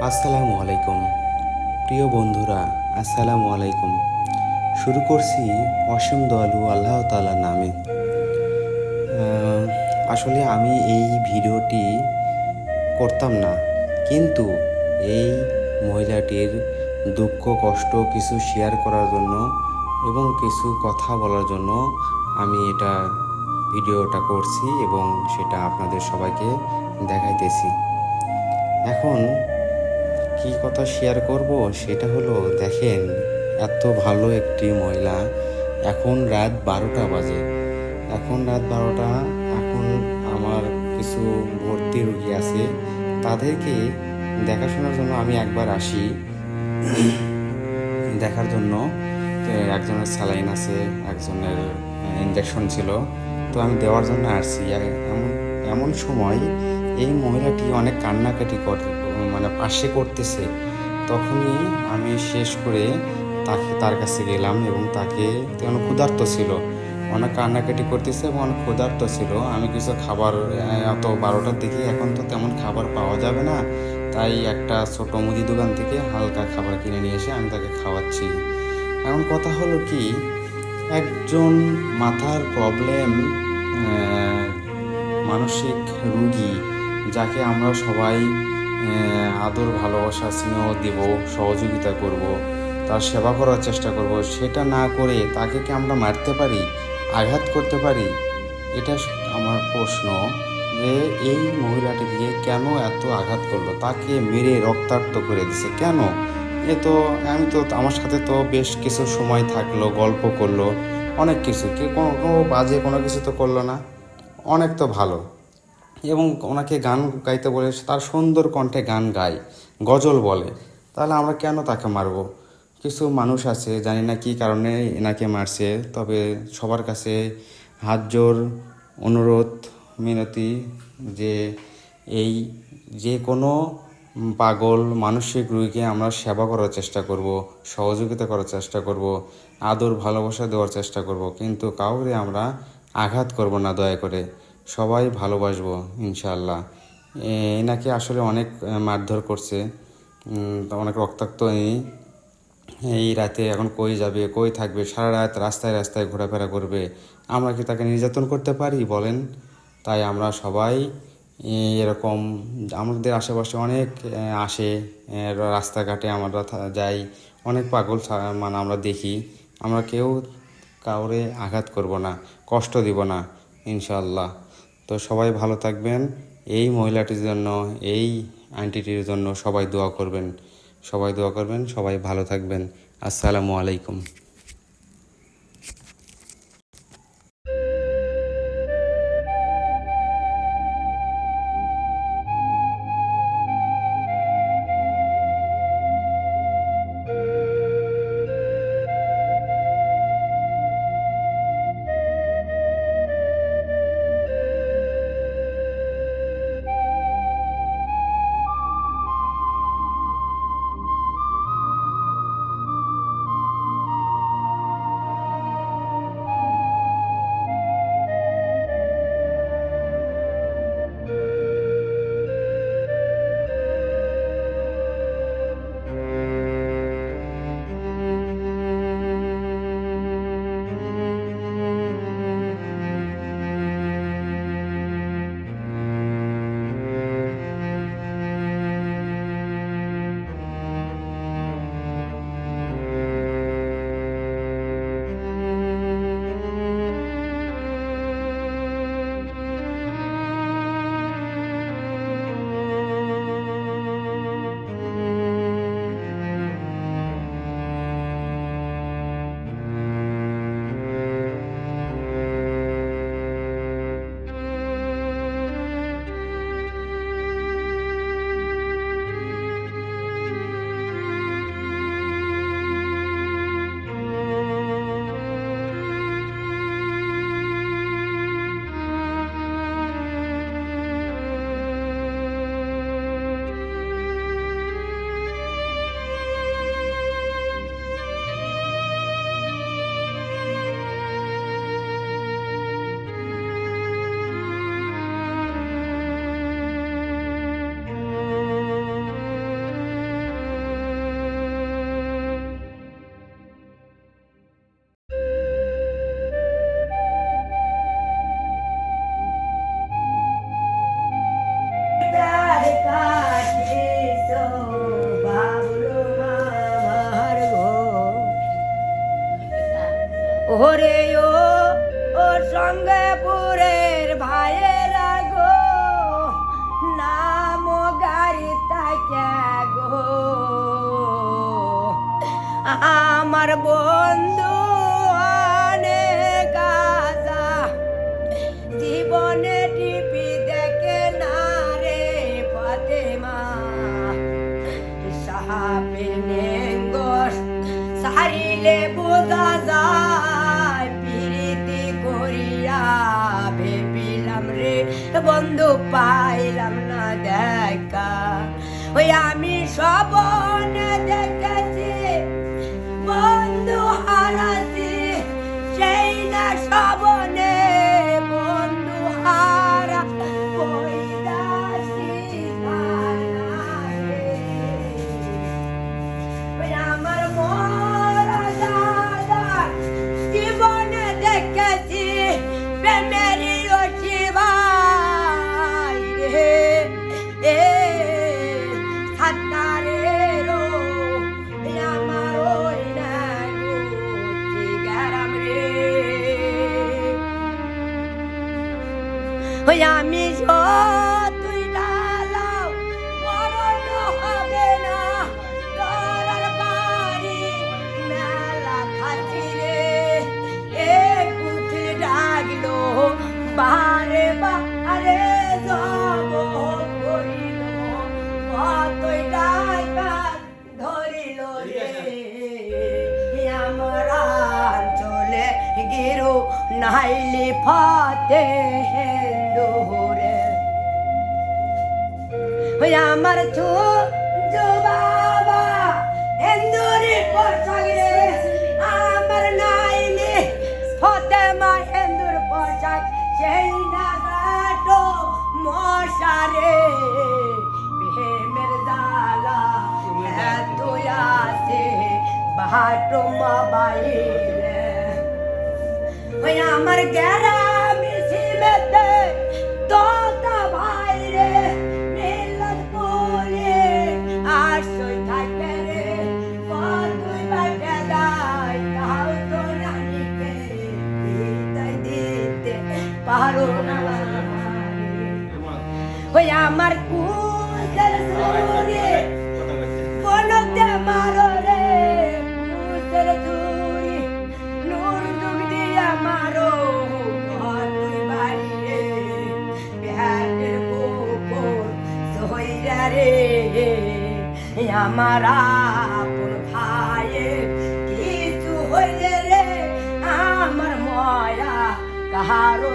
আসসালামু আলাইকুম। প্রিয় বন্ধুরা, আসসালামু আলাইকুম। শুরু করছি অসীম দয়ালু আল্লাহ তাআলার নামে। আসলে আমি এই ভিডিওটি করতাম না, কিন্তু এই মহিলাটির দুঃখ কষ্ট কিছু শেয়ার করার জন্য এবং কিছু কথা বলার জন্য আমি এটা ভিডিওটা করছি এবং সেটা আপনাদের সবাইকে দেখাইতেছি। এখন কী কথা শেয়ার করব সেটা হলো, দেখেন, এত ভালো একটি মহিলা, এখন রাত 12টা বাজে। এখন রাত 12টা। এখন আমার কিছু ভর্তি রুগী আছে, তাদেরকে দেখাশোনার জন্য আমি একবার আসি দেখার জন্য। তো একজনের স্যালাইন আছে, একজনের ইঞ্জেকশন ছিল, তো আমি দেওয়ার জন্য আসছি। এমন এমন সময় এই মহিলাটি অনেক কান্নাকাটি মানে পাশে করতেছে। তখনই আমি শেষ করে তার কাছে গেলাম এবং তাকে, তেমন ক্ষুধার্ত ছিল, অনেক কান্নাকাটি করতেছে এবং অনেক ক্ষুধার্ত ছিল। আমি কিছু খাবার, এত 12টার দিকে এখন তো তেমন খাবার পাওয়া যাবে না, তাই একটা ছোট মুদি দোকান থেকে হালকা খাবার কিনে নিয়ে এসে আমি তাকে খাওয়াচ্ছি। এখন কথা হলো কি, একজন মাথার প্রবলেম, মানসিক রুগী, যাকে আমরা সবাই আদর ভালোবাসা স্নেহ দেব, সহযোগিতা করব, তার সেবা করার চেষ্টা করব, সেটা না করে তাকে কি আমরা মারতে পারি, আঘাত করতে পারি? এটা আমার প্রশ্ন, যে এই মহিলাটিকে কেন এত আঘাত করলো, তাকে মেরে রক্তাক্ত করে দিছে কেন? আমি তো, আমার সাথে তো বেশ কিছু সময় থাকলো, গল্প করলো, অনেক কিছু, কোনো বাজে কোনো কিছু তো করলো না, অনেক তো ভালো। এবং ওনাকে গান গাইতে বলে, তার সুন্দর কণ্ঠে গান গায়, গজল বলে, তাহলে আমরা কেন তাকে মারব? কিছু মানুষ আছে, জানি না কী কারণে এনাকে মারছে, তবে সবার কাছে হাত জোর অনুরোধ, মিনতি, যে এই যে কোনো পাগল মানসিক রোগীকে আমরা সেবা করার চেষ্টা করব, সহযোগিতা করার চেষ্টা করব, আদর ভালোবাসা দেওয়ার চেষ্টা করব, কিন্তু কাউরে আমরা আঘাত করব না, দয়া করে। সবাই ভালোবাসবো ইনশাআল্লাহ। এনাকে আসলে অনেক মারধর করছে, অনেক রক্তাক্ত। এই রাতে এখন কই যাবে, কই থাকবে, সারা রাত রাস্তায় রাস্তায় ঘোরাফেরা করবে, আমরা কি তাকে নির্যাতন করতে পারি বলেন? তাই আমরা সবাই এরকম, আমাদের আশেপাশে অনেক আসে, রাস্তাঘাটে আমরা যাই, অনেক পাগল মানে আমরা দেখি, আমরা কেউ কাউরে আঘাত করব না, কষ্ট দিব না ইনশাআল্লাহ। তো সবাই ভালো থাকবেন। এই মহিলাটির জন্য, এই আন্টিটির জন্য সবাই দোয়া করবেন, সবাই দোয়া করবেন, সবাই ভালো থাকবেন। আসসালামু আলাইকুম। থাকে গো আমার বন্ধু অনেক আশা জীবনে টিপি দেখে না রে ফাতেমা সাহাবের নেঙ্গস সারিলে বোঝা যায় প্রীতি করিয়া ভেবিলাম রে বন্ধু পাইলাম না দেখা ওই আমি স্বপ্নে দেখেছি বন্ধু হারাছি সেই না স্বপ্নে বন্ধু হারা কইতাছি আমার মরা দাদা জীবনে দেখেছি প্রেমেরই রসিবাই রে সাতারেরও আমার ওই না গেরাম রে ওই আমি তুই ডালাও মরণ হবে না তোর বাড়ি মেলা খাচ্ছি রে এ কুঠি ডাকলো বারে বারে যাব করিল কতই ডাকা ধরিল রে আমার চলে গিরু নাইলি ফাতে হেন্দুরে ওই আমার বাবা হেন্দুরি পোশাক রে আমার নাইলি ফাতেমা হেন্দুর পোশাক সেই না গাটো মশারে প্রেমের জালা এত আছে বাহাটো মোবাইলে ওই আমার গ্রামে সিমেতে তোতা ভাই রে মিলন বলে আসই থাকে রে কতই বাটে দাই তাও তো নানিকে দিতে দিতে পারো না ওই আমার কুসের সুরে বনতে মারো রে কুসের সুরে নূর যুগ দিয়া মারো কতই বাড়ি রে বিহারের গোপন সইরা রে আমার আপন ভাইয়ে কিছু হইলে রে আমার ময়া কাহারো